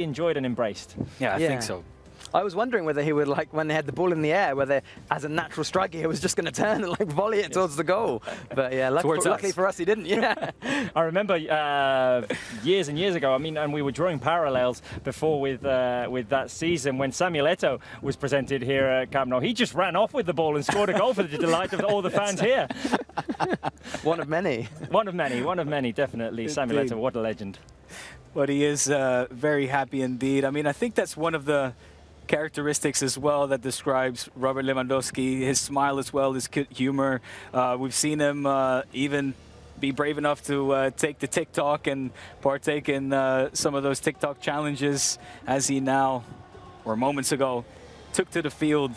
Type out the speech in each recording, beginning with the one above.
enjoyed and embraced. Yeah, I think so. I was wondering whether he would, like, when they had the ball in the air, whether, as a natural striker, he was just going to turn and, like, volley it towards the goal. But, yeah, luckily for us, he didn't, yeah. I remember years and years ago, I mean, and we were drawing parallels before with that season when Samuel Eto'o was presented here at Camp Nou. He just ran off with the ball and scored a goal for the delight of all the fans here. One of many. One of many, definitely. Samuel Eto'o, what a legend. But he is very happy indeed. I mean, I think that's one of the characteristics as well that describes Robert Lewandowski, his smile as well, his humor. We've seen him even be brave enough to take the TikTok and partake in some of those TikTok challenges, as he now, or moments ago, took to the field,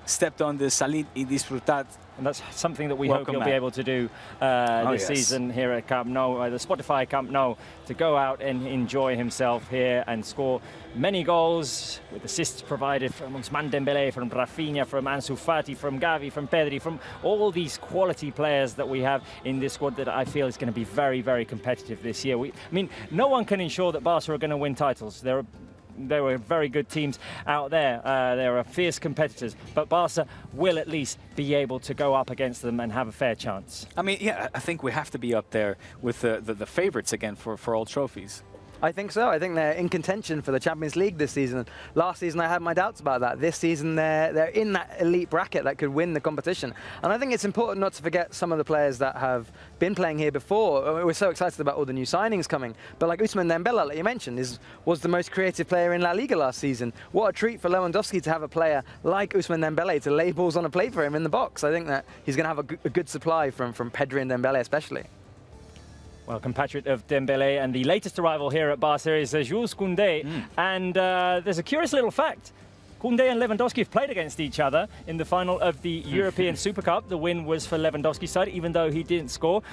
stepped on the Salid y Disfrutad. And that's something that we hope he'll be able to do this season here at Camp Nou, the Spotify Camp Nou, to go out and enjoy himself here and score many goals, with assists provided from Ousmane Dembélé, from Rafinha, from Ansu Fati, from Gavi, from Pedri, from all these quality players that we have in this squad that I feel is going to be very, very competitive this year. I mean, no one can ensure that Barca are going to win titles. There were very good teams out there. There are fierce competitors, but Barca will at least be able to go up against them and have a fair chance. I mean, yeah, I think we have to be up there with the favorites again for all trophies. I think so. I think they're in contention for the Champions League this season. Last season I had my doubts about that. This season they're in that elite bracket that could win the competition. And I think it's important not to forget some of the players that have been playing here before. We're so excited about all the new signings coming. But like Ousmane Dembélé, like you mentioned, was the most creative player in La Liga last season. What a treat for Lewandowski to have a player like Ousmane Dembélé to lay balls on a plate for him in the box. I think that he's going to have a good supply from Pedri and Dembélé especially. Well, compatriot of Dembélé, and the latest arrival here at Barca is Jules Koundé. And there's a curious little fact. Koundé and Lewandowski have played against each other in the final of the European Super Cup. The win was for Lewandowski's side, even though he didn't score.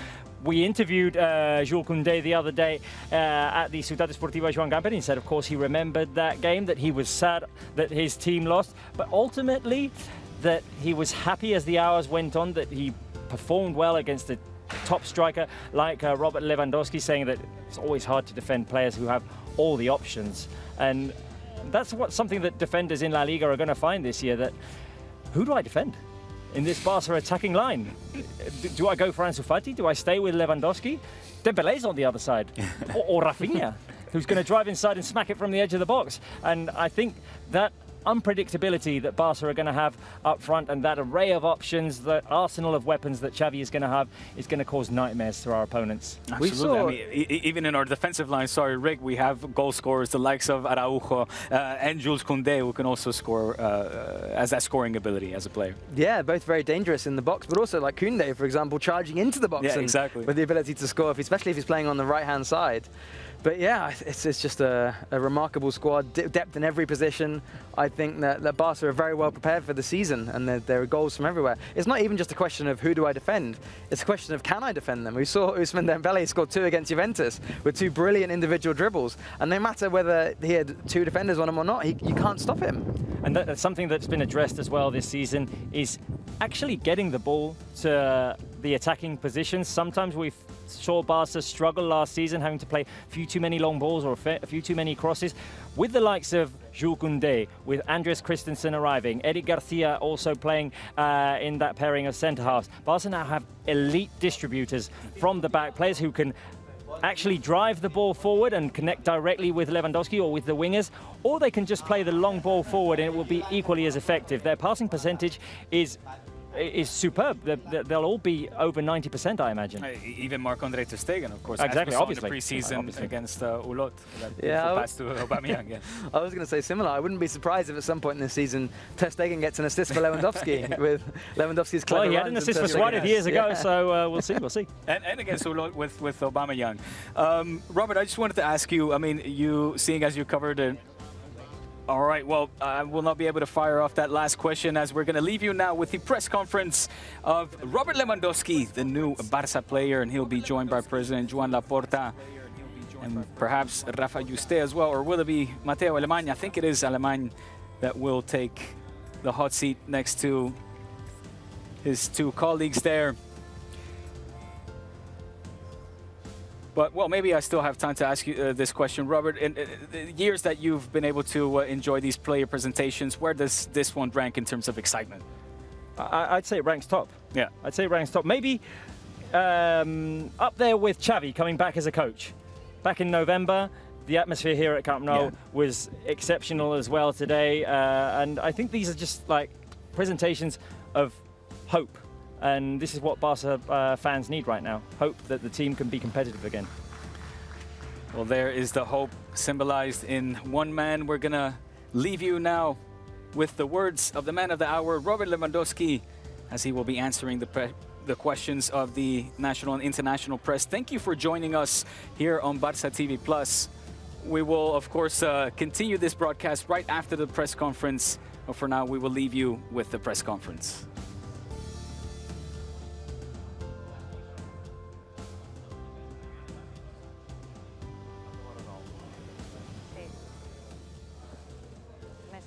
We interviewed Jules Koundé the other day at the Ciutat Esportiva Joan Gamper. He said, of course, he remembered that game, that he was sad that his team lost, but ultimately that he was happy as the hours went on, that he performed well against the top striker like Robert Lewandowski, saying that it's always hard to defend players who have all the options. And that's something that defenders in La Liga are going to find this year, that who do I defend in this Barca attacking line? Do I go for Ansu Fati? Do I stay with Lewandowski? Dembélé's on the other side. or Rafinha, who's going to drive inside and smack it from the edge of the box. And I think that unpredictability that Barca are going to have up front, and that array of options, that arsenal of weapons that Xavi is going to have, is going to cause nightmares to our opponents. Absolutely. I mean, even in our defensive line, Rick, we have goal scorers, the likes of Araujo and Jules Koundé, who can also score as that scoring ability as a player. Yeah, both very dangerous in the box, but also like Koundé, for example, charging into the box. Yeah, exactly. With the ability to score, especially if he's playing on the right-hand side. But yeah, it's just a remarkable squad, depth in every position. I think that Barca are very well prepared for the season, and there are goals from everywhere. It's not even just a question of who do I defend, it's a question of can I defend them. We saw Ousmane Dembélé score 2 against Juventus with 2 brilliant individual dribbles, and no matter whether he had 2 defenders on him or not, you can't stop him. And that's something that's been addressed as well this season, is actually getting the ball to the attacking positions. Sometimes we saw Barca struggle last season, having to play a few too many long balls or a few too many crosses. With the likes of Jules Koundé, with Andres Christensen arriving, Eric Garcia also playing in that pairing of centre-halves, Barca now have elite distributors from the back, players who can actually drive the ball forward and connect directly with Lewandowski or with the wingers, or they can just play the long ball forward and it will be equally as effective. Their passing percentage is superb. They'll all be over 90%, I imagine. Even Marc-Andre ter Stegen, of course. Exactly, obviously. In the preseason against Ulot. Yeah, pass to Aubameyang. Yeah. I was going to say similar. I wouldn't be surprised if at some point in this season ter Stegen gets an assist for Lewandowski with Lewandowski's clever Well, he had an assist for Suarez years ago, so we'll see. And against Ulot with Aubameyang. Robert, I just wanted to ask you, I mean, seeing as you covered it, all right, well, I will not be able to fire off that last question, as we're going to leave you now with the press conference of Robert Lewandowski, the new Barca player, and he'll be joined by President Joan Laporta and perhaps Rafa Juste as well, or will it be Mateo Alemany? I think it is Alemany that will take the hot seat next to his 2 colleagues there. But, well, maybe I still have time to ask you this question. Robert, in the years that you've been able to enjoy these player presentations, where does this one rank in terms of excitement? I'd say it ranks top. Yeah. I'd say it ranks top. Maybe up there with Xavi coming back as a coach. Back in November, the atmosphere here at Camp Nou was exceptional as well today. And I think these are just like presentations of hope. And this is what Barca fans need right now. Hope that the team can be competitive again. Well, there is the hope symbolized in one man. We're going to leave you now with the words of the man of the hour, Robert Lewandowski, as he will be answering the questions of the national and international press. Thank you for joining us here on Barça TV Plus. We will, of course, continue this broadcast right after the press conference. But for now, we will leave you with the press conference.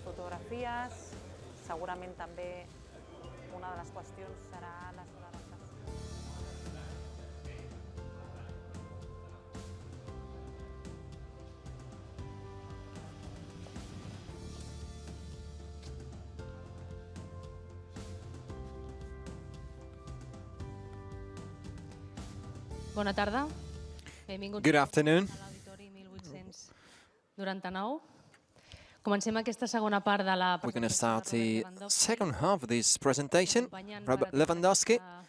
Fotografies, segurament també una de les qüestions serà la seva adaptació. Bona tarda. Benvinguts Good afternoon. a l'Auditori 1899. Comencem aquesta segona part de la We're going to presentació start de the Robert Lewandowski. second half of this presentation. Acompanyant Robert per Lewandowski, aquesta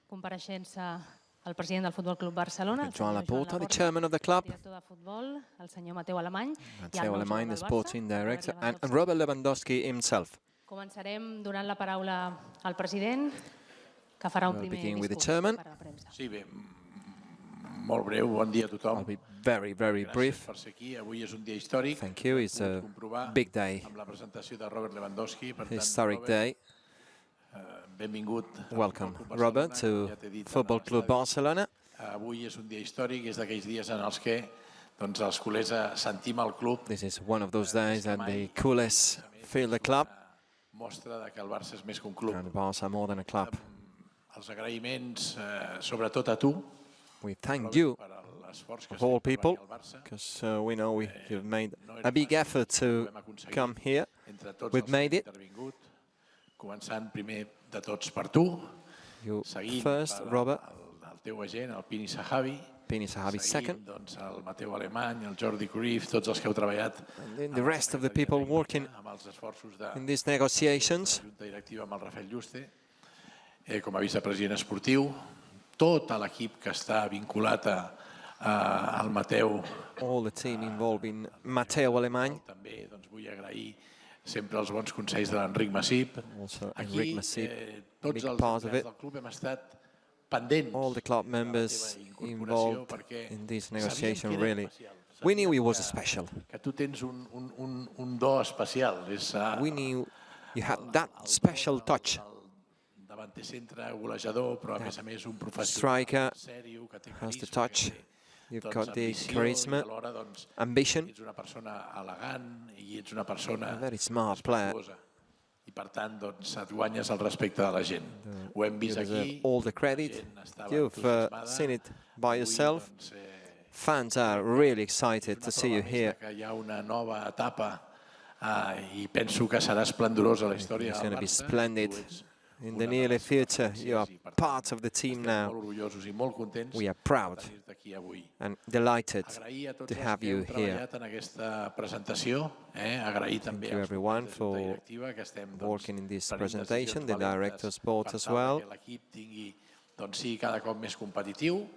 compareixença el president del Futbol Club Barcelona, el Joan senyor Joan Laporta, the Laporta, chairman of the el club, director de futbol, el senyor Mateu Alemany, i el Matteo nou Alemany, the jugador del sporting Barça, director, Robert and Lewandowski. Robert Lewandowski himself. Començarem donant la paraula al president, que farà un We'll primer begin with the discurs chairman. per a la premsa. Sí, bé, molt breu, bon dia a I'll tothom. be very, very Gràcies brief. per ser aquí. Avui és un dia històric. Thank you. It's a Hem pogut comprovar big day, amb la presentació de Robert Lewandowski. Per tant, historic Robert, day. benvingut al Welcome, Futbol Club Robert, Barcelona, to com ja t'he dit, Football en Club l'estadi. Barcelona. Avui és un dia històric, és d'aquells dies en els que doncs, els culers sentim el club. This is one of those days that the coolest feel the club, Mostra de que el Barça és més que un club. and Barca more than a club. Els agraïments, sobretot a tu, We thank Robert, you, per l'esforç que of has all fet per people, venir al Barça. because we know you've made No era a big fàcil, effort to ho hem aconseguit. come here. Entre tots We've els made que it. hem intervingut, començant primer de tots per tu, You seguint first, per Robert, el teu agent, el Pini Sahavi, Pini Sahavi second, seguint doncs, el Mateu Alemany, el Jordi Cruyff, tots els que heu treballat and then the rest of the people working amb els esforços de in these negotiations. la Junta Directiva amb el Rafael Juste, com a vicepresident esportiu, tot l'equip que està vinculat al Mateu. All the team involved in Matteo Alemany, També doncs, vull agrair sempre els bons consells de l'Enric Massip. also Aquí, Enric Massip, tots big els part of empleats it. del club hem estat pendents All the club de la members teva incorporació involved perquè in this sabíem negotiation, que era really. especial. We knew it Sabíem was que- special. Que tu tens un do especial. És We knew you had that special touch. el davanter centre, golejador, però a més a més un professional Striker sèrio, que té has the carisma, touch. que té, You've doncs, got the ambició charisma, i alhora doncs, ambition, ets una persona elegant i ets una persona a very smart player. respectuosa. I per tant doncs, et guanyes el respecte de la gent. Ho hem You vist deserve aquí. all the credit. la gent estava You've entusiasmada. seen it by Avui, yourself. doncs, Fans are really excited una to see you prova més de here. que hi ha una nova etapa i penso que serà esplendorosa la història It's del going to be Barça. splendid. Tu ets In una the de near les future, you are referències i, per tant, part of the team estem now. molt orgullosos i molt contents We are proud de tenir-te aquí avui. and delighted Agrair a tots to els have que you heu here. treballat en aquesta presentació. Agrair també you als everyone components de Junta for Directiva que estem working in this prenent presentation, decisions the valentes director's board per as tal well. que l'equip tingui, doncs, sigui cada cop més competitiu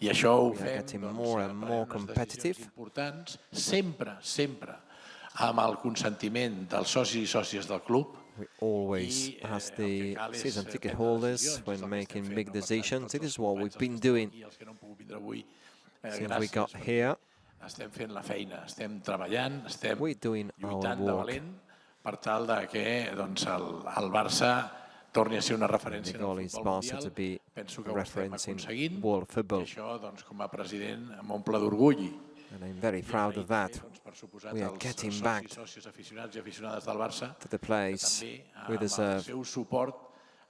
i això ho We are fem getting doncs, more and prenent more unes competitive. decisions importants, sempre amb el consentiment dels socis i sòcies del club. We always, I, as el que the cal és, season ticket prendre holders, decisions, és when el que making estem big fent, no? Per tant, decisions, tots it els is what companys, we've els been que estan doing aquí, els que no han pogut vindre avui, since we gràcies, got perquè here. estem fent la feina, estem treballant, estem We're doing our lluitant de work. valent per tal de que doncs, el Barça torni a ser una referència The en goal el is futbol Barca mundial. to be Penso que ho estem reference in aconseguint world i football, això, doncs, com a president, m'omple d'orgull. and I'm very proud of that. Doncs, per suposat, We are als getting socis, back sòcies, aficionats i aficionades del Barça, to the que place també we amb el deserve. seu suport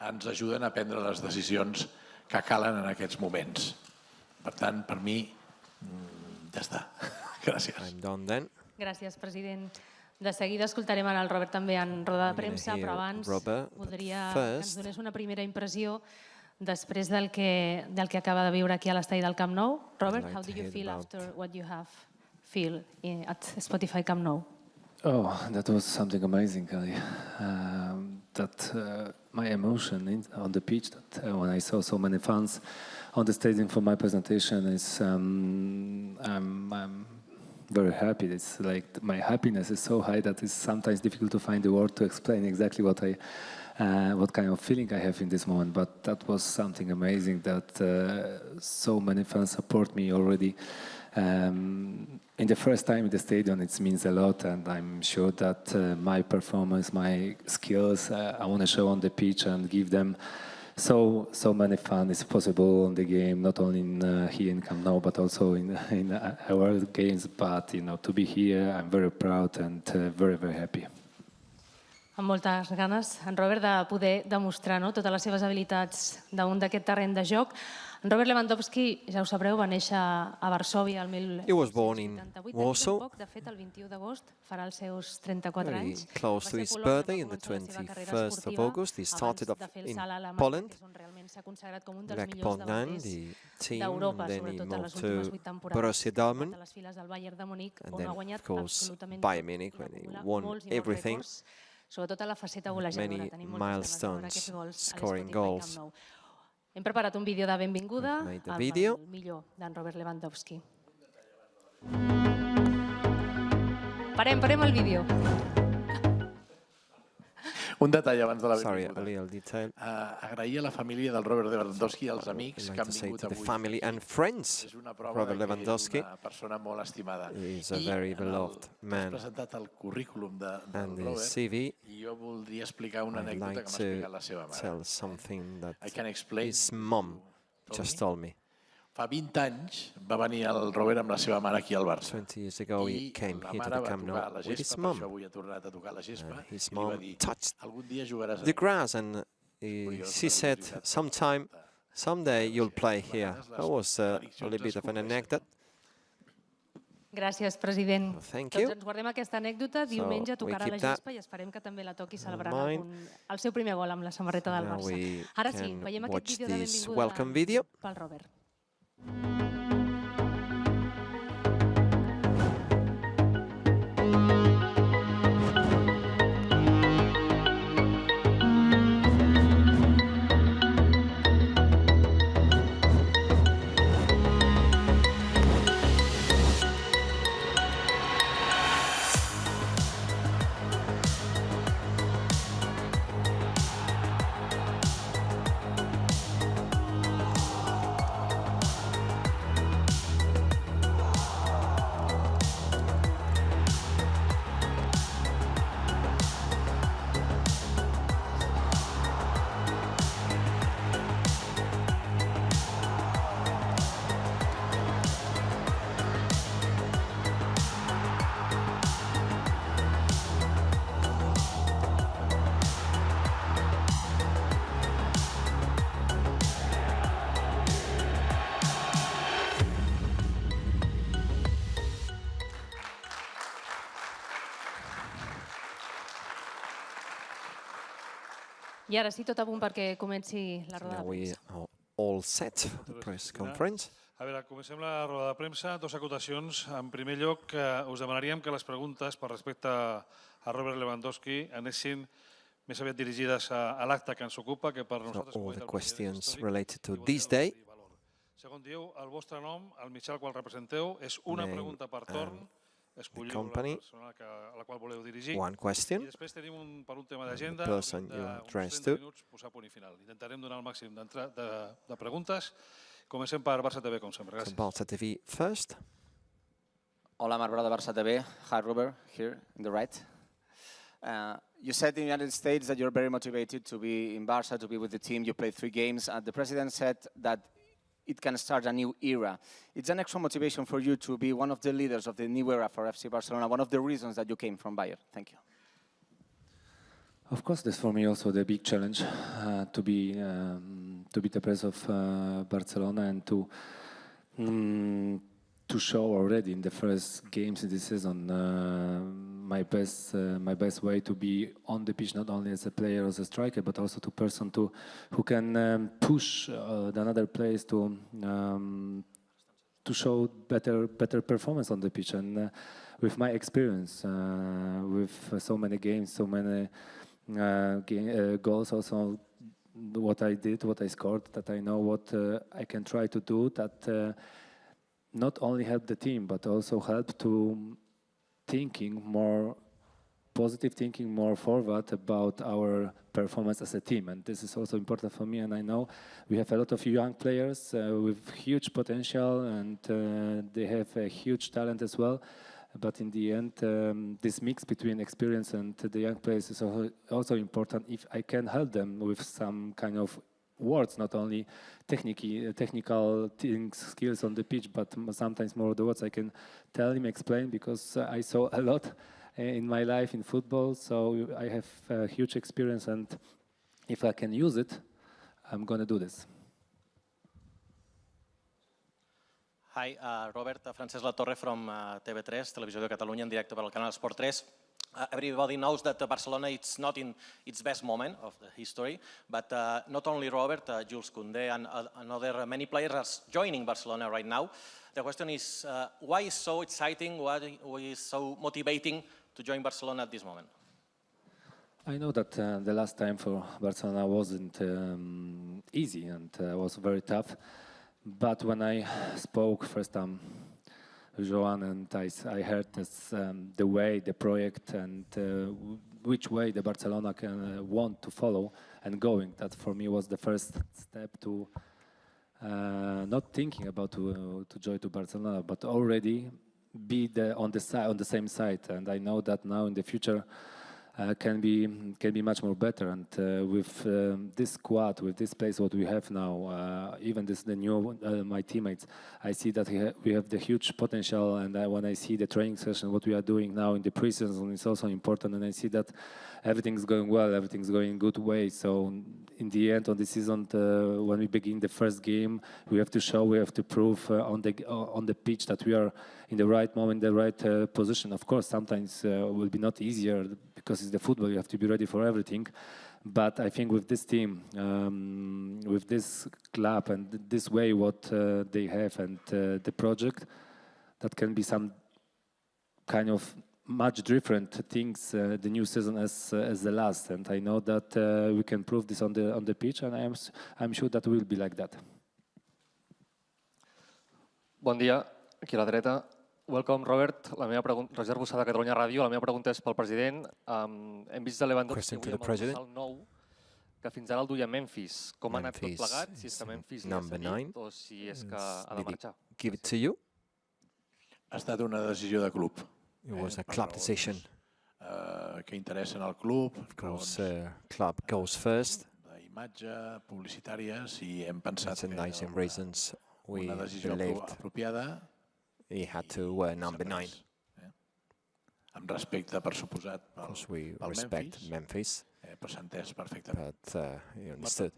ens ajuden a prendre les decisions que calen en aquests moments. Per tant, per mi, Ja està. Gràcies. I'm done then. Gràcies, president. De seguida escoltarem ara el Robert també en roda de I'm gonna premsa, hear però abans Robert, but voldria que ens first- donés una primera impressió després del que acaba de viure aquí a l'estadi del Camp Nou. Robert, like how to do you hear feel about- after what you have feel at Spotify Camp Nou? Oh, that was something amazing. My emotion on the pitch, that when I saw so many fans on the stadium for my presentation, is I'm very happy. It's like my happiness is so high that it's sometimes difficult to find the word to explain exactly what kind of feeling I have in this moment. But that was something amazing that so many fans support me already. In the first time in the stadium, it means a lot, and I'm sure that my performance, my skills, I want to show on the pitch and give them so many fun as possible on the game, not only here in Camp Nou, but also in our games. But to be here, I'm very proud and very, very happy. Amb moltes ganes, en Robert, de poder demostrar totes les seves habilitats damunt d'aquest terreny de joc. En Robert Lewandowski, ja ho sabreu, va néixer a Varsòvia el He was born in 1988. Warsaw. Poc, de fet, el 21 d'agost farà els seus 34 Very anys. close to Va ser his a Polònia, birthday, va on the començar la seva carrera 21st of esportiva August. He started abans off de fer el in salt a Alemanya, Poland, que és on realment s'ha consagrat com un dels like millors Poznan, davanters the team, d'Europa, and then he sobretot en les moved últimes to 8 temporades. Borussia Ha Dortmund, estat a les files del Bayern de Munic, and on then, ha of guanyat course, absolutament Bayern tot, Munich, i va when he acumular won molts i molts everything. rècords, sobretot a la faceta golejadora. Many Tenim moltes ganes de veure aquests milestones, gols a scoring l'Spotify goals. Camp Nou. Hem preparat un vídeo de benvinguda We've made the amb video. el millor d'en Robert Lewandowski. Parem el vídeo. Un detall abans de la Sorry, a benvinguda. little detail. Agrair a la família del Robert Lewandowski i als amics I'd que like han to say vingut to the avui. family and friends, És una prova Robert que és Lewandowski una persona molt estimada. is a very beloved Has man. presentat el currículum del And the Robert CV, i jo voldria explicar una I'd anècdota like que m'ha to explicat la seva mare. tell something that I can explain. his mom just told me. Fa 20 anys va venir el Robert amb la seva mare aquí al Barça. 20 years ago, he I came la here to mare the va Camp Nou tocar la with his gespa, per mom. això avui ha tornat a tocar la gespa, His i li va mom dir, touched algun dia jugaràs the aquí. grass, and she said, someday you'll play here. That was a little bit of an anecdote. Gràcies, president. Thank Tots you. ens guardem aquesta anècdota. Diumenge we tocarà la keep that gespa i esperem que també la toqui celebrant mind. el seu primer gol amb la samarreta del Now Barça. we Ara sí, can veiem aquest watch vídeo de this benvinguda welcome video. pel Robert. I ara sí, tot a punt perquè comenci la roda Now de we premsa. are all set for the press conference. A veure, comencem la roda de premsa. Dos acotacions. En primer lloc, us demanaríem que les preguntes per respecte a Robert Lewandowski anessin més aviat dirigides a l'acte que ens ocupa, que per So nosaltres all és the el questions històric, related to i vol this dir day, el valor. Segon, dieu el vostre nom, el mitjà al qual representeu, és una Name pregunta per torn. Escolliu la company, persona a la qual voleu dirigir. one I question, després tenim per un tema d'agenda, person de you uns address 30 to. minuts, posar punt i final. Intentarem donar el màxim de preguntes. Comencem per Barça TV, com sempre. so Gràcies. Barca TV first. Hola, Marc Brother, Barça TV. Hi, Robert, here in the right. You said in the United States that you're very motivated to be in Barça, to be with the team. You played 3 games. The president said that it can start a new era. It's an extra motivation for you to be one of the leaders of the new era for FC Barcelona, one of the reasons that you came from Bayern. Thank you. Of course, that's for me also the big challenge to be the president of Barcelona and to to show already in the first games in this season my best way to be on the pitch, not only as a player, as a striker, but also to person who can push the other players to show better performance on the pitch. And with my experience, with so many games, so many goals, also what I did, what I scored, that I know what I can try to do, that not only help the team, but also help to thinking more positive, thinking more forward about our performance as a team. And this is also important for me. And I know we have a lot of young players with huge potential, and they have a huge talent as well. But in the end, this mix between experience and the young players is also important. If I can help them with some kind of words, not only technical things, skills on the pitch, but sometimes more the words I can tell him, explain, because I saw a lot in my life in football, so I have a huge experience, and if I can use it, I'm going to do this. Hi, Robert, Francesc Latorre from TV3, Televisió de Catalunya, en directe per al canal Esport 3. Everybody knows that Barcelona is not in its best moment of the history, but not only Robert, Jules Koundé and many players are joining Barcelona right now. The question is, why is so exciting, why is so motivating to join Barcelona at this moment? I know that the last time for Barcelona wasn't easy and was very tough, but when I spoke first time Joan, and I heard this, the way, the project, and which way the Barcelona can want to follow and going. That for me was the first step to not thinking about to join to Barcelona, but already be on the same side. And I know that now in the future can be much more better. And with this squad, with this place what we have now, even the new my teammates, I see that we have the huge potential. And when I see the training session, what we are doing now in the pre-season is also important. And I see that everything's going well, everything's going in good way. So in the end of the season, when we begin the first game, we have to show, we have to prove on the pitch that we are in the right moment, the right position. Of course, sometimes it will be not easier because it's the football, you have to be ready for everything. But I think with this team, with this club and this way what they have and the project, that can be some kind of much different things the new season as the last. And I know that we can prove this on the pitch, and I'm sure that will be like that. Bon dia, aquí a la dreta. Welcome, Robert. La meva pregunta, Roger Bussada, Catalunya Ràdio. La meva pregunta és pel president. Hem vist a Lewandowski avui amb el dorsal 9, que fins ara el duia Memphis. Com ha anat tot plegat? Si és que Memphis ja s'ha dit o si és que ha de marxar. Give it to you. Ha estat una decisió de club. It was a club decision. Que interessen al club. Of course, club goes first. D'imatge, publicitàries, i hem pensat que una decisió apropiada. He had to wear number 9. Amb respecte, per suposat, pel Memphis, però s'ha entès perfectament. but he understood.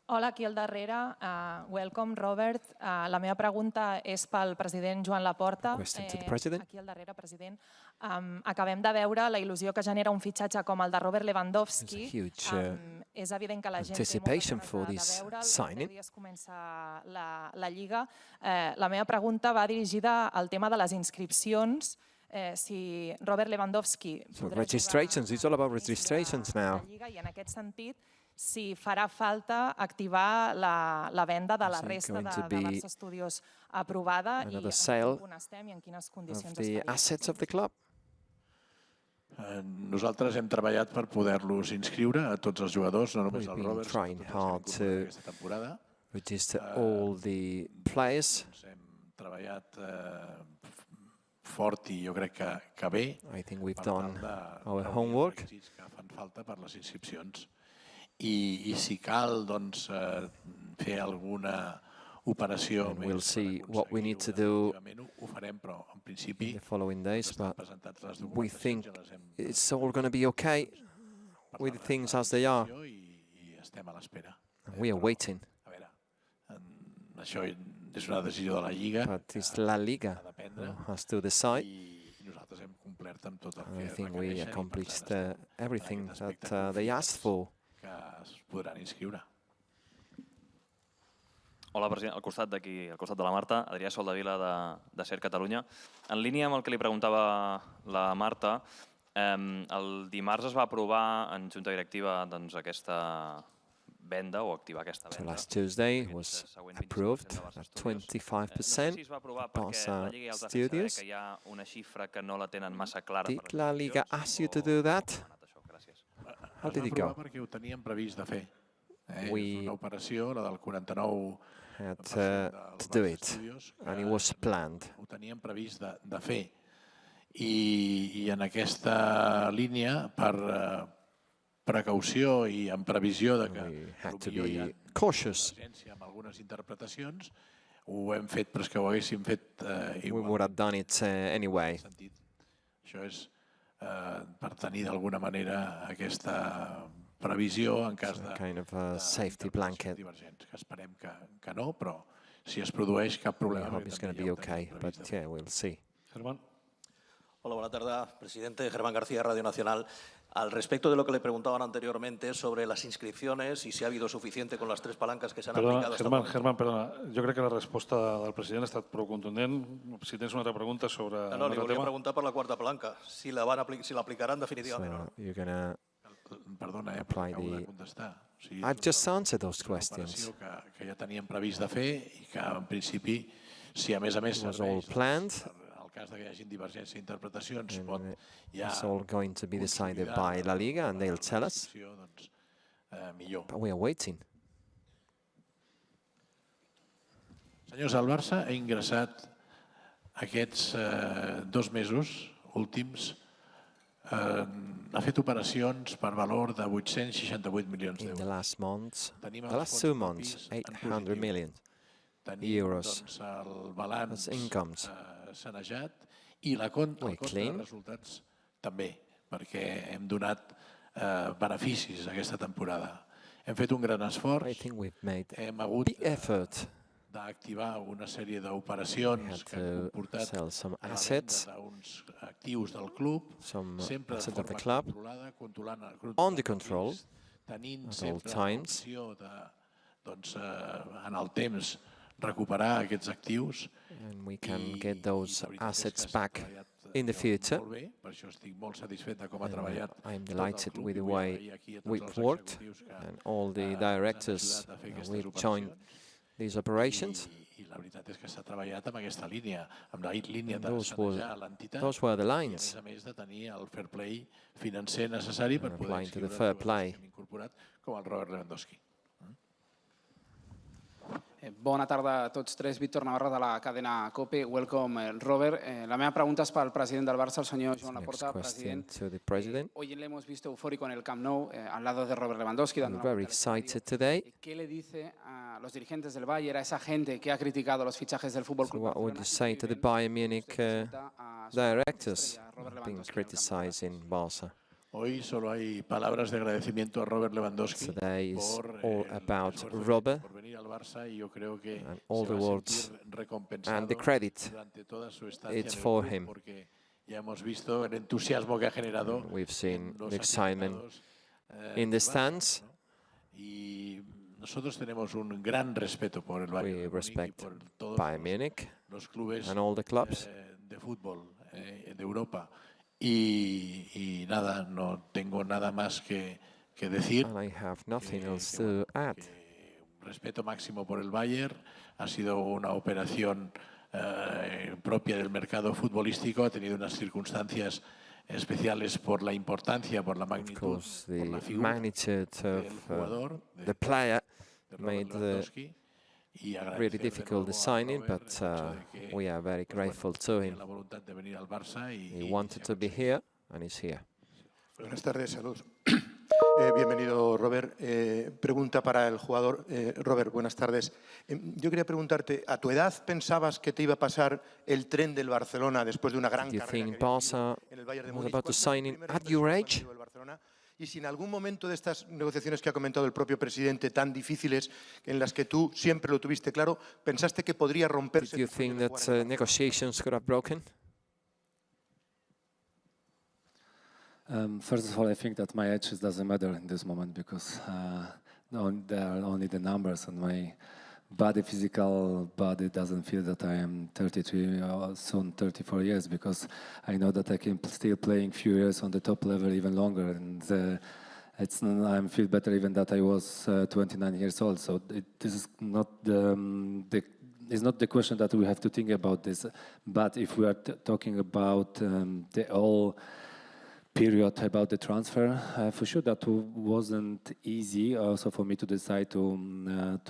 Hola, aquí al darrere. Welcome, Robert. La meva pregunta és pel president Joan Laporta. Aquí al darrere, president. Acabem de veure la il·lusió que genera un fitxatge com el de Robert Lewandowski. És evident que la gent té moltes ganes de veure. Els comença la Lliga. La meva pregunta va dirigida al tema de les inscripcions. Si Robert Lewandowski podrà jugar a la Lliga, i en aquest sentit, si farà falta activar la venda de la resta de Barça Studios aprovada i en quin punt estem i en quines condicions estaríem. Nosaltres hem treballat per poder-los inscriure a tots els jugadors, no només el Robert, sinó tots els que han aquesta temporada. Hem treballat fort i jo crec que bé per tal de que fan falta per les inscripcions. I si cal fer alguna operació més per aconseguir-ho, ho farem, però en principi estan presentats les documentacions, ja les hem i estem a l'espera. We are waiting. A veure, això és una decisió de la Lliga. But it's La Liga who has to decide. I nosaltres hem complert amb tot el I que think we requereixen. accomplished everything that they asked for. Que es podran inscriure. Hola, president. Al costat d'aquí, al costat de la Marta, Adrià Soldavila de SER Catalunya. En línia amb el que li preguntava la Marta, el dimarts es va aprovar en Junta Directiva aquesta venda o activar aquesta So venda. last Tuesday was approved at 25% Barca Studios. Que hi ha una xifra que no la tenen massa clara. Did La Liga ask you to do that? How did it go? Perquè ho teníem previst de fer. We una operació, la del 49 had to do it, and it was planned. Ho teníem previst de fer. I en aquesta línia, per precaució i en previsió de que hi ha divergència amb algunes interpretacions, ho hem fet, però és que ho haguéssim fet igual. We would have done it anyway. Això és per tenir d'alguna manera aquesta previsió en cas de safety blanket. divergents, que esperem que no, però si es produeix cap problema. I hope it's going to be okay, but yeah, we'll see. Germán. Hola, buenas tardes, presidente. Germán García, Radio Nacional. Al respecto de lo que le preguntaban anteriormente sobre las inscripciones y si ha habido suficiente con las tres palancas que se han aplicado hasta el momento. Germán, perdona. Jo crec que la resposta del president ha estat prou contundent. Si tens una altra pregunta sobre No, li volia preguntar per la quarta palanca, si l'aplicaran definitivament. So you're going to Perdona, apply acabo de the... contestar. I've just answered those questions. Una operació que ja teníem previst de fer i que, en principi, si a més It was all planned. En el cas que hi hagi divergència d'interpretacions, pot ja... It's all going to be decided by La Liga, and they'll tell us. But we are waiting. Senyors, el Barça ha ingressat aquests 2 mesos últims, ha fet operacions per valor de 868 milions d'euros. In the last months, the last 2 months, 800 million euros el balanç incomes. sanejat i el compte de resultats també, perquè hem donat beneficis aquesta temporada. Hem fet un gran esforç, hem hagut d'activar una sèrie d'operacions que han comportat la venda d'uns actius del club, sempre de forma controlada, controlant tenint sempre l'opció de, en el temps, recuperar aquests actius. And we can get those assets back in the future. Per això estic molt satisfet de com ha treballat. I'm delighted with the way we've worked, and all the directors will join these operations. I la veritat és que s'ha treballat amb aquesta línia, amb la línia de Those sanejar l'entitat, were the lines. i a més de tenir el fair play financer necessari per poder Applying to the inscriure fair jugadors play. que hem incorporat, com el Robert Lewandowski. Bona tarda a tots tres. Víctor Navarro de la cadena COPE. Welcome, Robert. La meva pregunta és pel president del Barça, el senyor Joan Laporta. President, hoy le hemos visto eufórico en el Camp Nou, al lado de Robert Lewandowski. Very excited today. ¿Qué le dice a los dirigentes del Bayern, a esa gente que ha criticado los fichajes del Fútbol Club What would you say to the Bayern Munich directors being criticizing Barca? Hoy solo hay palabras de agradecimiento a Robert Lewandowski Today is por all about Robert por venir al Barça, y yo creo que and all se the va a words sentir recompensado and the credit. durante toda su estancia It's en el for club, him. porque ya hemos visto el entusiasmo que ha generado. We've seen los the excitement aficionados, in the del Barça, stands. Y nosotros tenemos un gran respeto por el Bayern We de Múnich y respect por todos Bayern Munich los clubes and all the clubs. de fútbol de Europa. Y nada, no tengo nada más que decir. And I have nothing else to add. Respeto máximo por el Bayern. Ha sido una operación propia del mercado futbolístico. Ha tenido unas circunstancias especiales por la importancia, por la magnitud, por la figura del jugador, the player de made Robert Lewandowski. Y really difficult the signing, but we are very grateful to him. la voluntad de venir al Barça He wanted to be here, and he's here. Buenas tardes, saludos. Bienvenido, Robert. Pregunta para el jugador. Robert, buenas tardes. Yo quería preguntarte, ¿a tu edad pensabas que te iba a pasar el tren del Barcelona después de una gran Do you carrera think que Barca en el Bayern de was Múnich? about to sign in at your age? y si en algún momento de estas negociaciones que ha comentado el propio presidente, tan difíciles, en las que tú siempre lo tuviste claro, pensaste que podría romperse. Did you think that negotiations could have broken? First of all, I think that my age doesn't matter in this moment because there are only the numbers, and my physical body doesn't feel that I am 33 or soon 34 years, because I know that I can still playing few years on the top level even longer, and I feel better even that I was 29 years old. So this is not it's not the question that we have to think about this. But if we are talking about the whole period about the transfer, for sure that wasn't easy also for me to decide to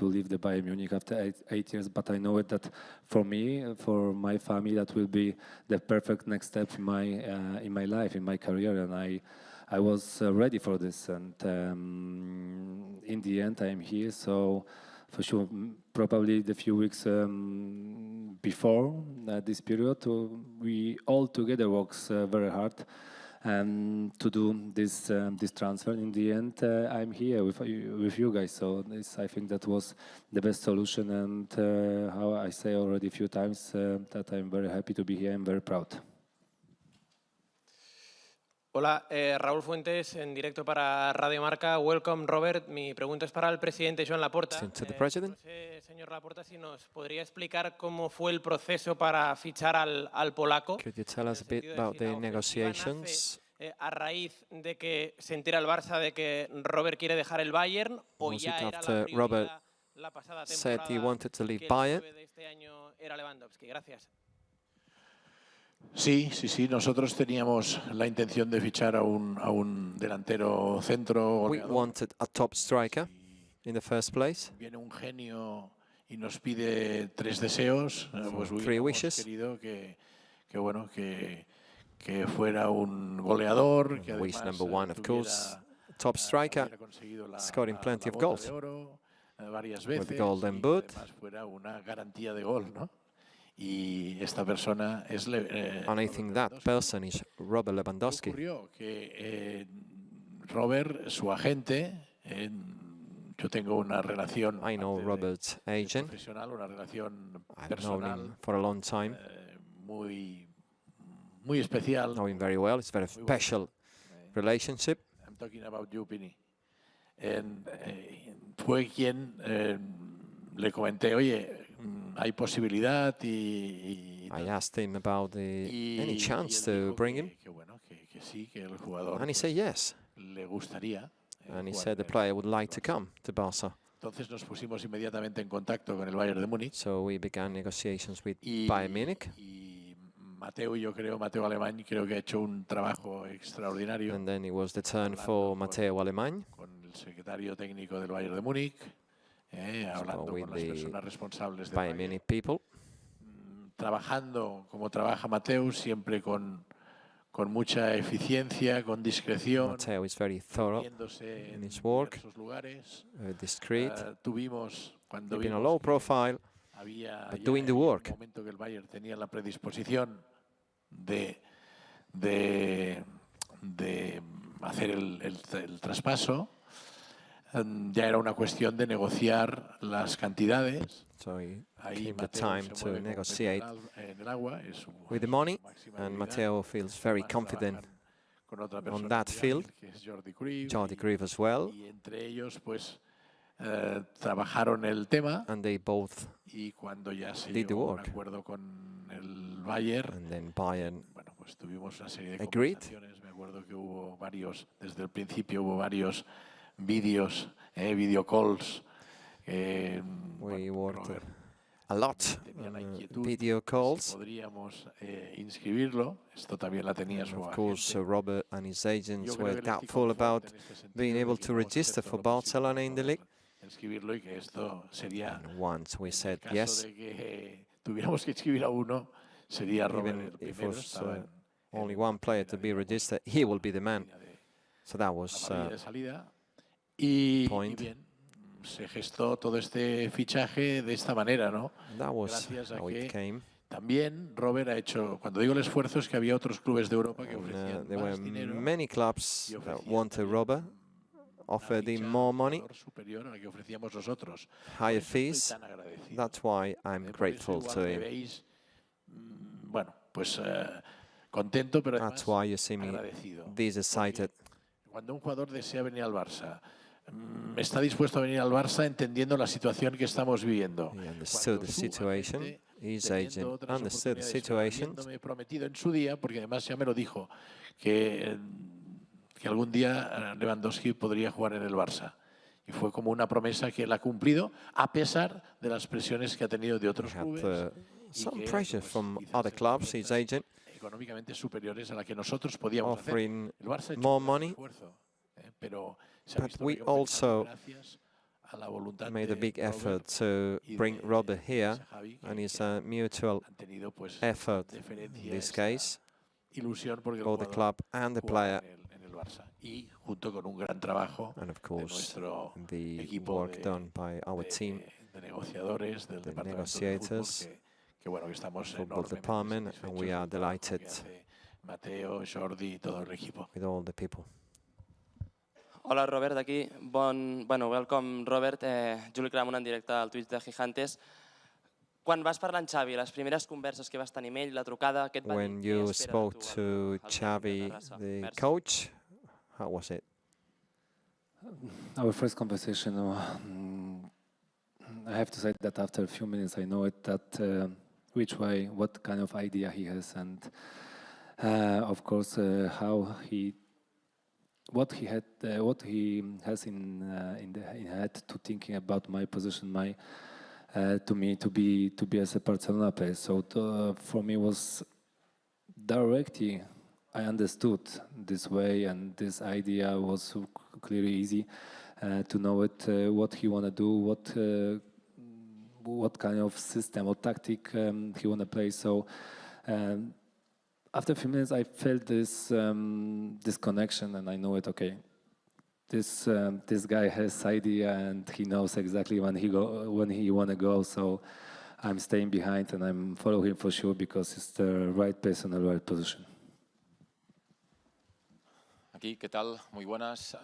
leave the Bayern Munich after 8 years, but I know it that for me, for my family, that will be the perfect next step in my life, in my career, and I was ready for this, and in the end I am here. So for sure, probably the few weeks before this period, we all together worked very hard to do this transfer. In the end, I'm here with you guys. So I think that was the best solution, and how I say already a few times that I'm very happy to be here and very proud. Hola, Raúl Fuentes, en directo para Radio Marca. Welcome, Robert. Mi pregunta es para el presidente Joan Laporta. No sé, señor Laporta, si nos podría explicar cómo fue el proceso para fichar al polaco. Could you tell us a bit about the negotiations? A raíz de que se entera el Barça de que Robert quiere dejar el Bayern, o ya era la prioridad la pasada temporada que el héroe de este año era Lewandowski. Gracias. Sí. Nosotros teníamos la intención de fichar a un delantero centro. We wanted a top striker in the first place. Viene un genio y nos pide 3 deseos. Pues hubiéramos querido que fuera un goleador, que Wish además number one, of course, top striker, scoring plenty of goals. Varias veces, with the Golden Boot. Además fuera una garantía de gol, ¿no? Y esta persona es and I think that person is Robert Lewandowski. Ocurrió que Robert, su agente, yo tengo una relación I know Robert's agent. Profesional, una relación I've known him for a long time. Muy especial. Know him very well. It's a very special relationship. I'm talking about you, Pini. Fue quien le comenté, oye, hay posibilidad y I asked him about any chance to bring him. Que sí, que el jugador and he said yes. Le gustaría. And he said the player would like to come to Barca. Entonces nos pusimos inmediatamente en contacto con el Bayern de Múnich. So we began negotiations with Bayern Munich. Y Mateo Alemany creo que ha hecho un trabajo extraordinario. And then it was the turn for Mateo Alemany. Con el secretario técnico del Bayern de Múnich. Hablando con las personas responsables del Bayern Munich people. Trabajando como trabaja Mateo, siempre con mucha eficiencia, con discreción. Mateo is very thorough in his work, discreet, keeping a low profile, but doing the work. En el momento que el Bayern tenía la predisposición de hacer el traspaso, ya era una cuestión de negociar las cantidades. So it came the time to negotiate with the money, and Mateo feels very confident on that field. Jordi Cruyff as well. Y entre ellos, pues, trabajaron el tema. And they both y cuando ya se did the llegó a un work. acuerdo con el Bayern, And then Bayern bueno, pues tuvimos una serie de agreed. conversaciones. Me acuerdo que hubo varios, desde el principio hubo varios vídeos, video calls. We worked a lot on video calls. Podríamos inscribirlo. Esto también la tenía su Of course, agente. Robert and his agents were doubtful about being able to register for Barcelona in the league. Inscribirlo y que esto sería. And once we said en caso yes, de que tuviéramos que inscribir a uno, sería Robert even el if it primero. was Estaba en only one player to be registered, he will be the man. So that was la parrilla de salida. Y point. bien, se gestó todo este fichaje de esta manera, ¿no? That was Gracias a how it que came. También Robert ha hecho, cuando digo el esfuerzo, es que había otros clubes de Europa que ofrecían There were más dinero many clubs that wanted Robert, offered him more money, superior a la que ofrecíamos nosotros. higher fees. That's why I'm grateful to him. Veis, bueno, pues contento, pero That's why you see me this excited. cuando un jugador desea venir al Barça, está dispuesto a venir al Barça entendiendo la situación que estamos viviendo. He understood the situation. His agent understood the situation. Me he prometido en su día, porque además ya me lo dijo, que algún día Lewandowski podría jugar en el Barça. Y fue como una promesa que él ha cumplido, a pesar de las presiones que ha tenido de otros clubes. Some pressure from other clubs, his agent, Económicamente superiores a la que nosotros podíamos hacer. offering El Barça ha hecho more un money. esfuerzo, pero se ha But visto we recompensado also gracias a la voluntad made a de big Robert effort to bring Robert here, and it's a mutual effort in this case, ilusión porque el both the jugador club and the jugaba player, en el Barça. Y junto con un gran trabajo and of de course nuestro the equipo work done by our team, de negociadores del the departamento de fútbol, negotiators, que bueno, que estamos football enormemente department, and satisfechos we are del trabajo que delighted hace Mateo, Jordi y todo el equipo. with all the people. Hola, Robert, d'aquí. Welcome, Robert. Juli Cramon en directe al Twitch de Gigantes. Quan vas parlar amb Xavi, les primeres converses que vas tenir amb ell, la trucada, què et va dir? When you spoke to Xavi, the coach, how was it? Our first conversation, I have to say that after a few minutes I know it, that which way, what kind of idea he has, and of course what he has in head to thinking about my position, to me to be as a Barcelona player. So for me was directly I understood this way, and this idea was so clearly easy to know it, what he want to do, what kind of system or tactic he want to play. So after a few minutes, I felt this connection, and I know it. Okay, this guy has idea, and he knows exactly when he want to go. So I'm staying behind, and I'm following him for sure because it's the right person in the right position. Aquí, ¿qué tal? Muy buenas.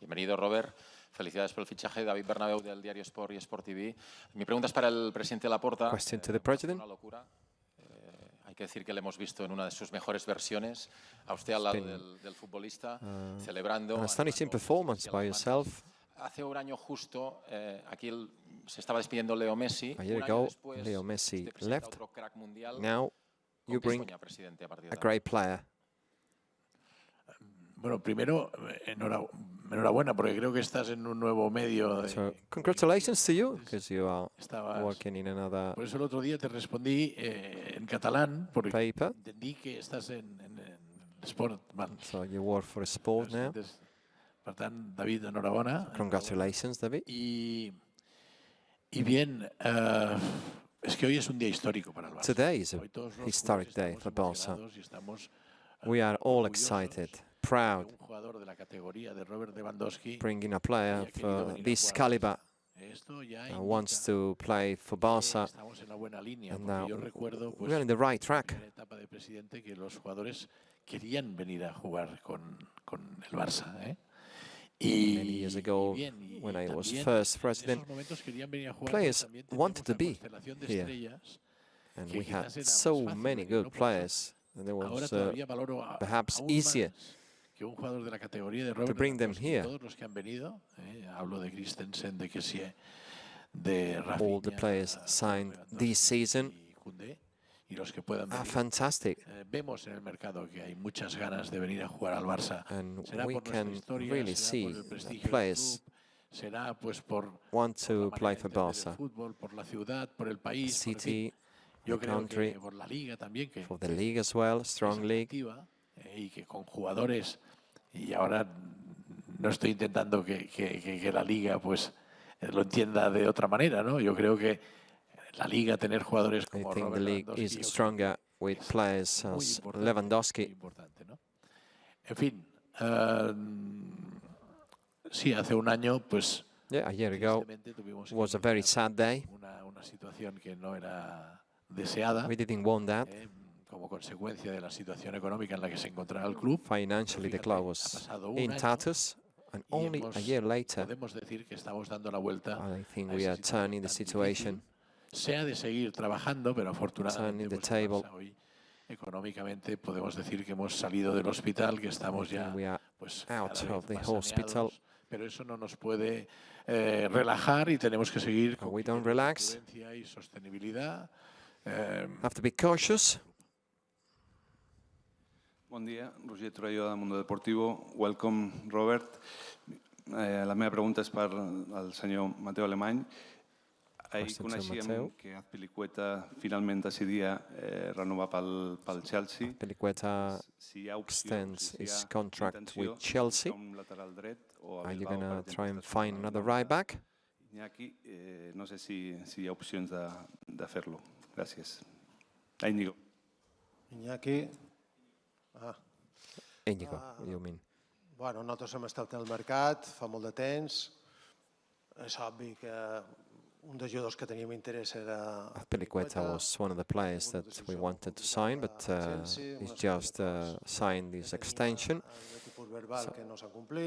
Bienvenido, Robert. Felicidades por el fichaje. David Bernabéu del diario Sport y Sport TV. Mi pregunta es para el presidente Laporta. Question to the president. Una locura. Hay que decir que le hemos visto en una de sus mejores versiones. A usted al lado del futbolista, celebrando. An astonishing performance by yourself. Hace un año justo, aquí se estaba despidiendo Leo Messi. A year ago, Leo Messi left. Now you bring a great player. Bueno, primero, enhorabuena, porque creo que estás en un nuevo medio. So, congratulations to you, because you are working in another Por eso el otro día te respondí en catalán, porque paper. entendí que estás en Sport. So you work for Sport now. Per tant, David, enhorabona. Congratulations, David. Y bien, es que hoy es un día histórico para el Barça. Today is a historic day for Barca. We are all excited, proud, bringing a player for this caliber who wants to play for Barca, and now we are in the right track. Many years ago, when I was first president, players wanted to be here, and we had so many good players, and it was perhaps easier to bring them here. All the players signed this season are fantastic. And we can really see that players want to play for Barca. The city, the country, for the league as well, strong league. Y ahora no estoy intentando que la liga pues lo entienda de otra manera, ¿no? Yo creo que la liga, tener jugadores como I think Robert the league Lewandowski, is stronger with players as Lewandowski. En fin, sí, hace un año, pues yeah, a year ago was a very sad day. Una situación que no era deseada. We didn't want that. Como consecuencia de la situación económica en la que se encontraba el club. Financially, the club was in tatters, and only a year later, podemos decir que estamos dando la vuelta. I think we are turning the situation, Se ha de seguir trabajando, pero afortunadamente turning the table. Hoy económicamente podemos decir que hemos salido del hospital, que estamos ya pues out of the hospital. Pero eso no nos puede relajar y tenemos que seguir con prudencia y sostenibilidad. Have to be cautious. Bon dia, Roger Torelló del Mundo Deportivo. Welcome, Robert. La meva pregunta és per al senyor Mateu Alemany. Ahir coneixíem que Azpilicueta finalment decidia renovar pel Chelsea. Azpilicueta extends his contract with Chelsea. Are you going to try and find another right back? Iñaki, no sé si hi ha opcions de fer-lo. Gràcies. Íñigo. Iñaki. Íñigo, you mean? Bueno, nosaltres hem estat al mercat fa molt de temps. És obvi que un dels jugadors que teníem interès era... Azpilicueta was one of the players that we wanted to sign, but he's just signed this extension.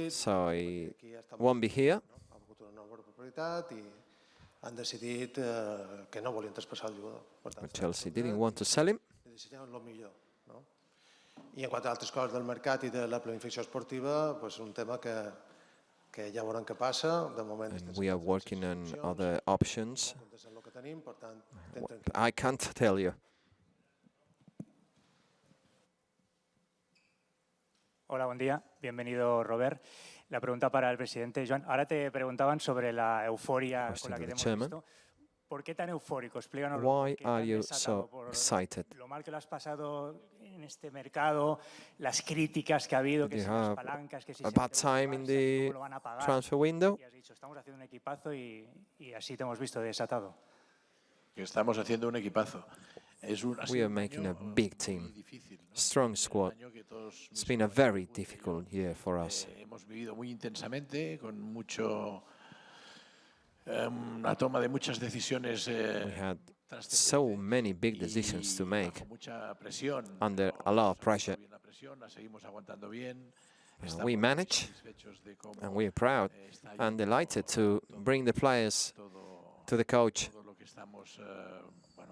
So he won't be here. Ha hagut una nova propietat i han decidit que no volien traspassar el jugador. But Chelsea didn't want to sell him. Desitjaven el millor. I en quant a altres coses del mercat i de la planificació esportiva, és un tema que ja veurem què passa. De moment... We are working on other options. I can't tell you. Hola, buen día. Bienvenido, Robert. La pregunta para el presidente. Joan, ahora te preguntaban sobre la euforia con la que te hemos visto. ¿Por qué tan eufórico? Explícanos. Why are you so excited? Lo mal que lo has pasado en este mercado, las críticas que ha habido, que si las palancas, que si a bad time in the transfer window. Y has dicho, estamos haciendo un equipazo y así te hemos visto desatado. Que estamos haciendo un equipazo. We are making a big team, strong squad. It's been a very difficult year for us. Hemos vivido muy intensamente, con mucho una toma de muchas decisiones. We had so many big decisions to make under a lot of pressure. We manage, and we are proud and delighted to bring the players to the coach.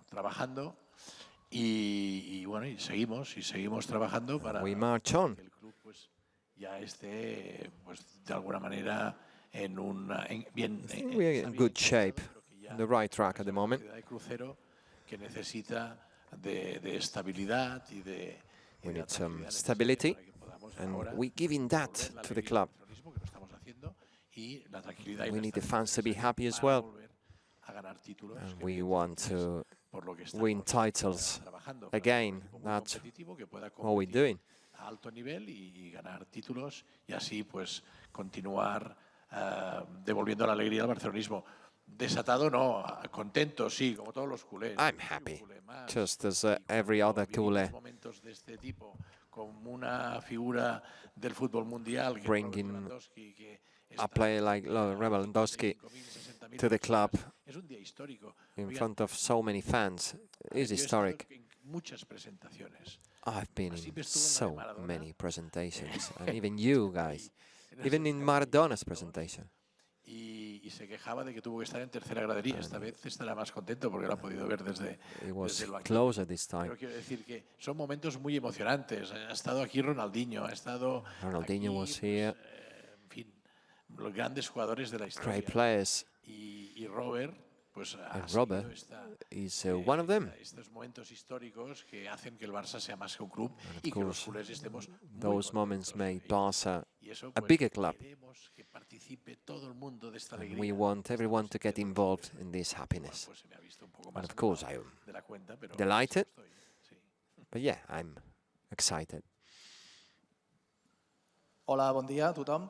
Trabajando y bueno, y seguimos trabajando para we march on. Que el club pues ya esté pues de alguna manera we're in good shape, on the right track at the moment. Que necesita de estabilidad y de we need some stability, and we're giving that to the club. We need the fans to be happy as well. And we want to win titles again. That's what we're doing. A alto nivel y ganar títulos y así pues continuar devolviendo la alegría al barcelonismo. Desatado no, contento sí, como todos los culés. I'm happy, just as every other culé. Momentos de este tipo, como una figura del fútbol mundial, bringing a player like Lewandowski to the club in front of so many fans is historic. I've been in so many presentations, and even you guys, even in Maradona's presentation. Y se quejaba de que tuvo que estar en tercera gradería. Esta vez estará más contento porque lo ha podido ver desde el banquillo. Pero quiero decir que son momentos muy emocionantes. Ha estado aquí Ronaldinho, ha estado Ronaldinho aquí, was here. En fin, los grandes jugadores de la historia. Great players. Y Robert, pues and Robert is one of them. Estos momentos históricos que hacen que el Barça sea más que un club y que los culés estemos those moments made Barca a bigger club. And we want everyone to get involved in this happiness. And of course, I am delighted. But yeah, I'm excited. Hola, buen día a tothom.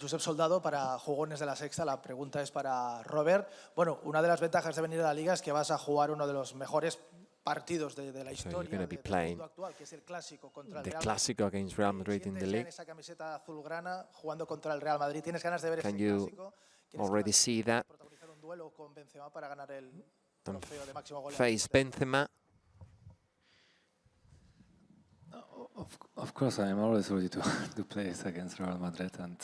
Josep Soldado para Jugones de la Sexta. La pregunta es para Robert. Bueno, una de las ventajas de venir a la Liga es que vas a jugar uno de los mejores partidos de la historia del mundo actual, que es el clásico contra el Real Madrid. The Clásico against Real Madrid in the league. Esa camiseta azulgrana jugando contra el Real Madrid. ¿Tienes ganas de ver ese clásico? ¿Quieres already see that? protagonizar un duelo con Benzema para ganar el face Benzema. Of course, I am always ready to play against Real Madrid, and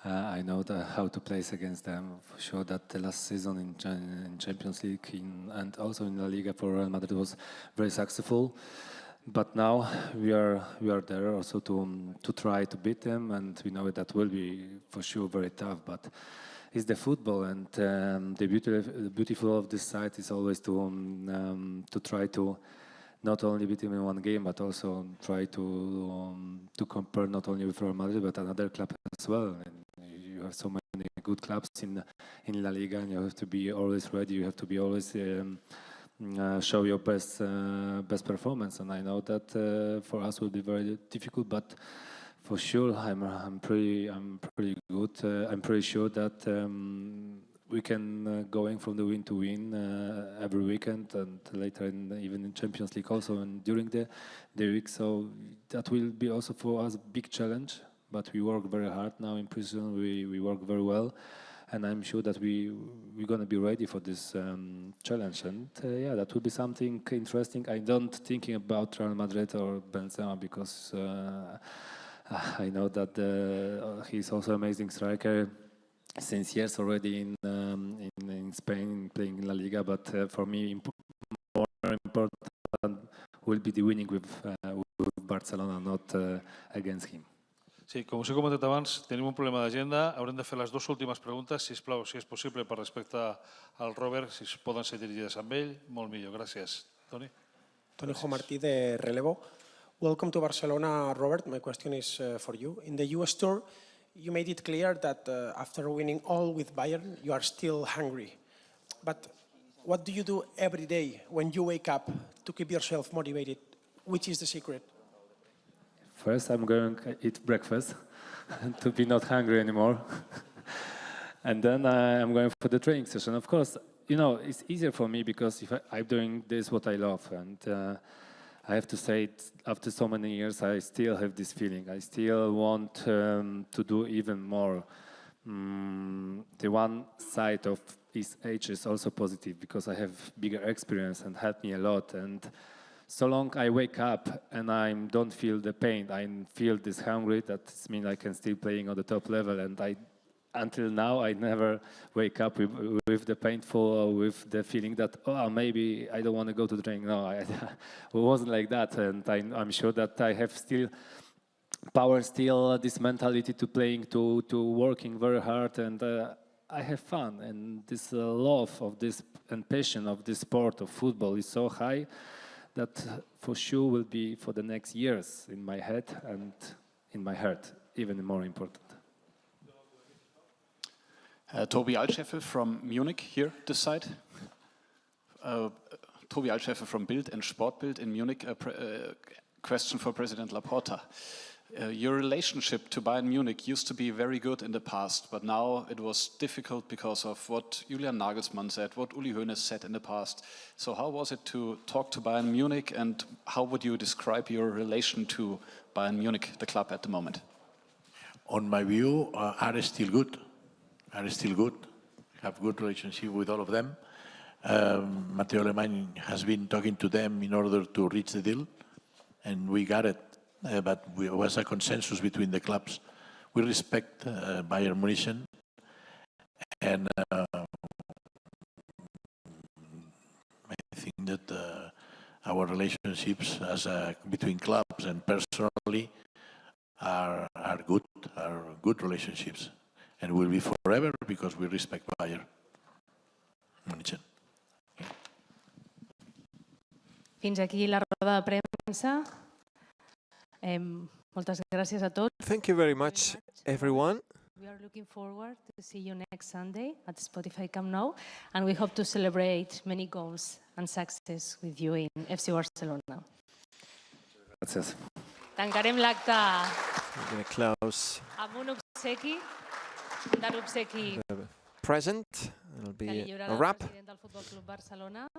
I know how to play against them. For sure that the last season in Champions League and also in La Liga for Real Madrid was very successful. But now we are there also to try to beat them, and we know that will be for sure very tough. But it's the football, and the beautiful of this side is always to try to not only beat them in one game, but also try to compare not only with Real Madrid but another club as well. And you have so many good clubs in La Liga, and you have to be always ready. You have to be always show your best performance. And I know that for us will be very difficult, but for sure I'm pretty good. I'm pretty sure that we can going from the win to win every weekend, and later even in Champions League also, and during the week. So that will be also for us a big challenge. But we work very hard now in prison. We work very well, and I'm sure that we're gonna be ready for this challenge. And yeah, that will be something interesting. I don't thinking about Real Madrid or Benzema because I know that he's also an amazing striker. Since years already in Spain, playing in La Liga, but for me more important will be the winning with Barcelona, not against him. Sí, com us he comentat abans, tenim un problema d'agenda. Haurem de fer les dues últimes preguntes, sisplau, si és possible, per respecte al Robert, si poden ser dirigides amb ell, molt millor. Gràcies. Toni? Toni Martí, de Relevo. Welcome to Barcelona, Robert. My question is for you. In the US tour, you made it clear that after winning all with Bayern, you are still hungry. But what do you do every day when you wake up to keep yourself motivated? Which is the secret? First, I'm going to eat breakfast to be not hungry anymore. And then I'm going for the training session. Of course, you know, it's easier for me because if I'm doing this what I love. And I have to say, after so many years, I still have this feeling. I still want to do even more. The one side of this age is also positive because I have bigger experience and helped me a lot. And so long I wake up and I don't feel the pain, I feel this hungry, that means I can still playing on the top level. And until now, I never wake up with the painful or with the feeling that, oh, maybe I don't want to go to the training. No, it wasn't like that. And I'm sure that I have still power, still this mentality to playing, to working very hard, and I have fun. And this love of this and passion of this sport of football is so high that for sure will be for the next years in my head and in my heart, even more important. Toby Altscheffel from Munich here, this side. Toby Altscheffel from Bild and Sportbild in Munich. Question for President Laporta. Your relationship to Bayern Munich used to be very good in the past, but now it was difficult because of what Julian Nagelsmann said, what Uli Hoeneß said in the past. So how was it to talk to Bayern Munich, and how would you describe your relation to Bayern Munich, the club at the moment? On my view, are still good. Are still good. Have good relationship with all of them. Matteo Alemany has been talking to them in order to reach the deal, and we got it. But there was a consensus between the clubs. We respect Bayern Munich, and I think that our relationships between clubs and personally are good relationships, and will be forever because we respect Bayern Munich. Fins aquí la roda de premsa. Moltes gràcies a tots. Thank you very much, everyone. We are looking forward to see you next Sunday at Spotify Camp Nou, and we hope to celebrate many goals and success with you in FC Barcelona. Gràcies. Tancarem l'acte Close. amb un obsequi, de l'obsequi Present. It'll que li be lliurarà a el wrap. president del Futbol Club Barcelona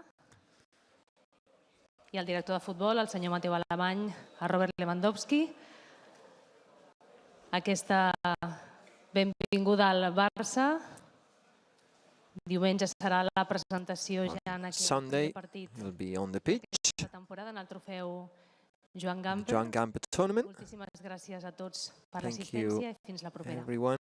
i el director de futbol, el senyor Mateu Alemany, a Robert Lewandowski. Aquesta benvinguda al Barça Diumenge serà la presentació ja en aquest Sunday, partit he'll be on the pitch. de temporada en el trofeu Joan Gamper. Joan Gamper tournament. Moltíssimes gràcies a tots per Thank l'assistència you, i fins la propera. everyone.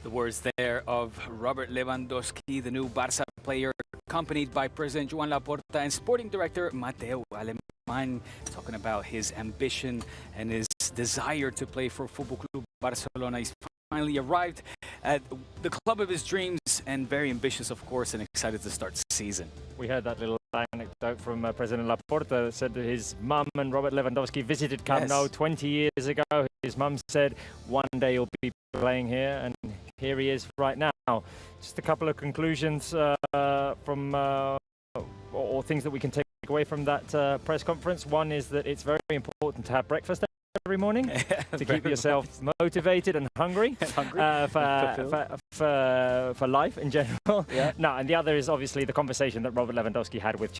The words there of Robert Lewandowski, the new Barça player, accompanied by President Joan Laporta and Sporting Director Mateu Alemany, talking about his ambition and his desire to play for Football Club Barcelona. He's finally arrived at the club of his dreams and very ambitious, of course, and excited to start the season. We heard that little anecdote from President Laporta that said that his mum and Robert Lewandowski visited Camp Nou 20 years ago. His mum said one day he'll be playing here, and here he is right now. Just a couple of conclusions from or things that we can take away from that press conference. One is that it's very important to have breakfast every morning to keep yourself motivated and hungry, for life in general. Yeah. No, and the other is obviously the conversation that Robert Lewandowski had with